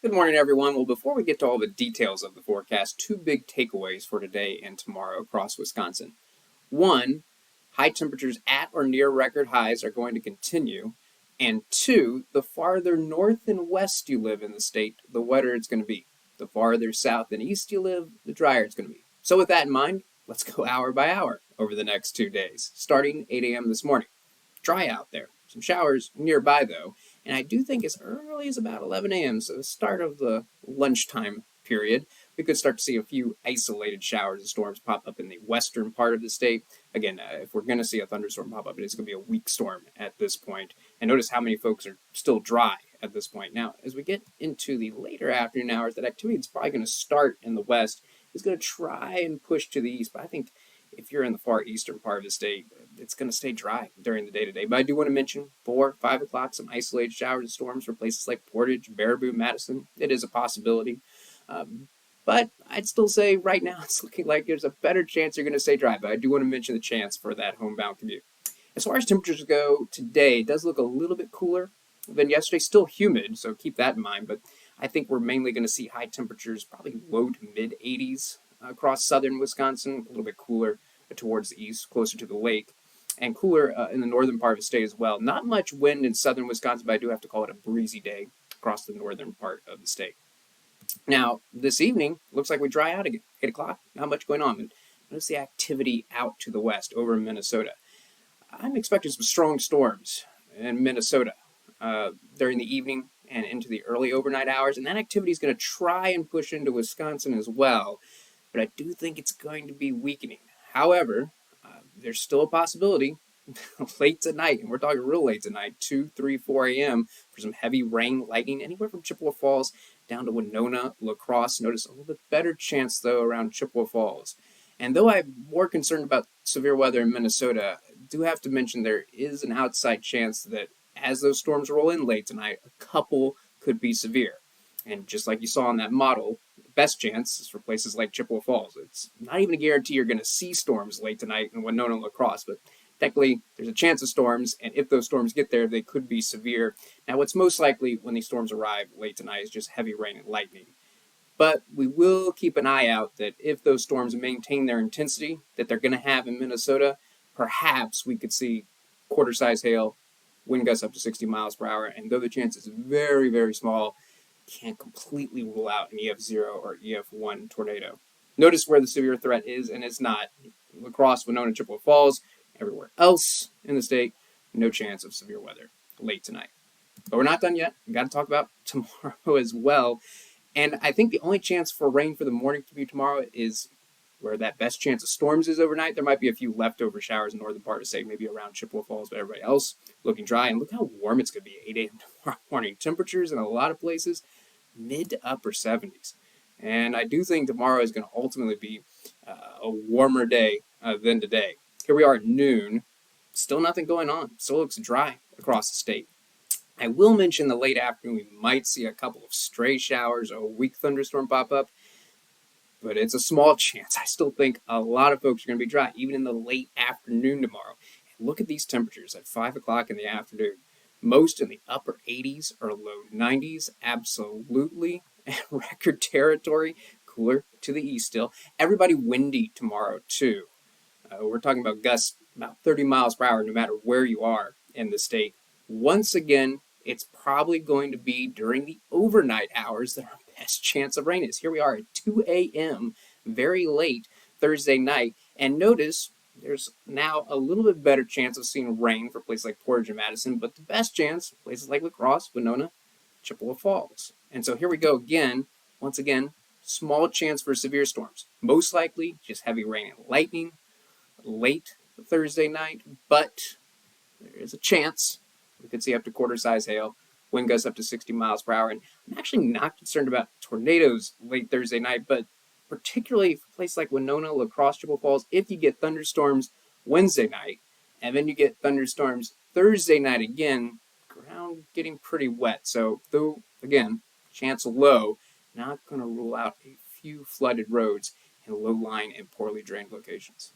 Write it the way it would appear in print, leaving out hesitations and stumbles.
Good morning, everyone. Well, before we get to all the details of the forecast, two big takeaways for today and tomorrow across Wisconsin. One, high temperatures at or near record highs are going to continue. And two, the farther north and west you live in the state, the wetter it's going to be. The farther south and east you live, the drier it's going to be. So with that in mind, let's go hour by hour over the next 2 days, starting 8 a.m. this morning. Dry out there. Some showers nearby, though, and I do think as early as about 11 a.m., so the start of the lunchtime period, we could start to see a few isolated showers and storms pop up in the western part of the state. Again, if we're going to see a thunderstorm pop up, it's going to be a weak storm at this point. And notice how many folks are still dry at this point. Now, as we get into the later afternoon hours, that activity is probably going to start in the west. It's going to try and push to the east, but I think if you're in the far eastern part of the state, it's going to stay dry during the day today. But I do want to mention 4, 5 o'clock, some isolated showers and storms for places like Portage, Baraboo, Madison. It is a possibility. But I'd still say right now it's looking like there's a better chance you're going to stay dry. But I do want to mention the chance for that homebound commute. As far as temperatures go today, it does look a little bit cooler than yesterday. Still humid, so keep that in mind. But I think we're mainly going to see high temperatures, probably low to mid 80s across southern Wisconsin, a little bit cooler towards the east, closer to the lake, and cooler in the northern part of the state as well. Not much wind in southern Wisconsin, but I do have to call it a breezy day across the northern part of the state. Now, this evening, looks like we dry out again. 8 o'clock, not much going on. But notice the activity out to the west over in Minnesota. I'm expecting some strong storms in Minnesota during the evening and into the early overnight hours, and that activity is going to try and push into Wisconsin as well. But I do think it's going to be weakening. However, there's still a possibility late tonight, and we're talking real late tonight, 2, 3, 4 a.m., for some heavy rain, lightning, anywhere from Chippewa Falls down to Winona, La Crosse. Notice a little bit better chance, though, around Chippewa Falls. And though I'm more concerned about severe weather in Minnesota, I do have to mention there is an outside chance that as those storms roll in late tonight, a couple could be severe. And just like you saw on that model, best chance is for places like Chippewa Falls. It's not even a guarantee you're going to see storms late tonight in Winona, La Crosse, but technically there's a chance of storms, and if those storms get there, they could be severe. Now, what's most likely when these storms arrive late tonight is just heavy rain and lightning. But we will keep an eye out that if those storms maintain their intensity that they're going to have in Minnesota, perhaps we could see quarter-size hail, wind gusts up to 60 miles per hour, and though the chance is very, very small, can't completely rule out an EF0 or EF1 tornado. Notice where the severe threat is, and it's not. La Crosse, Winona, Chippewa Falls, everywhere else in the state, no chance of severe weather late tonight. But we're not done yet. We've got to talk about tomorrow as well. And I think the only chance for rain for the morning commute tomorrow is where that best chance of storms is overnight. There might be a few leftover showers in the northern part of the state, maybe around Chippewa Falls, but everybody else looking dry. And look how warm it's going to be at 8 a.m. tomorrow morning. Temperatures in a lot of places, mid to upper 70s. And I do think tomorrow is going to ultimately be a warmer day than today. Here we are at noon. Still nothing going on. Still looks dry across the state. I will mention the late afternoon we might see a couple of stray showers or a weak thunderstorm pop up. But it's a small chance. I still think a lot of folks are going to be dry, even in the late afternoon tomorrow. And look at these temperatures at 5 o'clock in the afternoon. Most in the upper 80s or low 90s, absolutely. Record territory, cooler to the east still. Everybody windy tomorrow, too. We're talking about gusts about 30 miles per hour no matter where you are in the state. Once again, it's probably going to be during the overnight hours that our best chance of rain is. Here we are at 2 a.m., very late Thursday night. And notice there's now a little bit better chance of seeing rain for places like Portage and Madison, but the best chance, places like La Crosse, Winona, Chippewa Falls. And so here we go again. Once again, small chance for severe storms. Most likely just heavy rain and lightning late Thursday night, but there is a chance we could see up to quarter-size hail, wind gusts up to 60 miles per hour. And I'm actually not concerned about tornadoes late Thursday night, but particularly for a place like Winona, La Crosse, Chippewa Falls, if you get thunderstorms Wednesday night, and then you get thunderstorms Thursday night again, ground getting pretty wet. So, though, again, chance low, not going to rule out a few flooded roads in low-lying and poorly drained locations.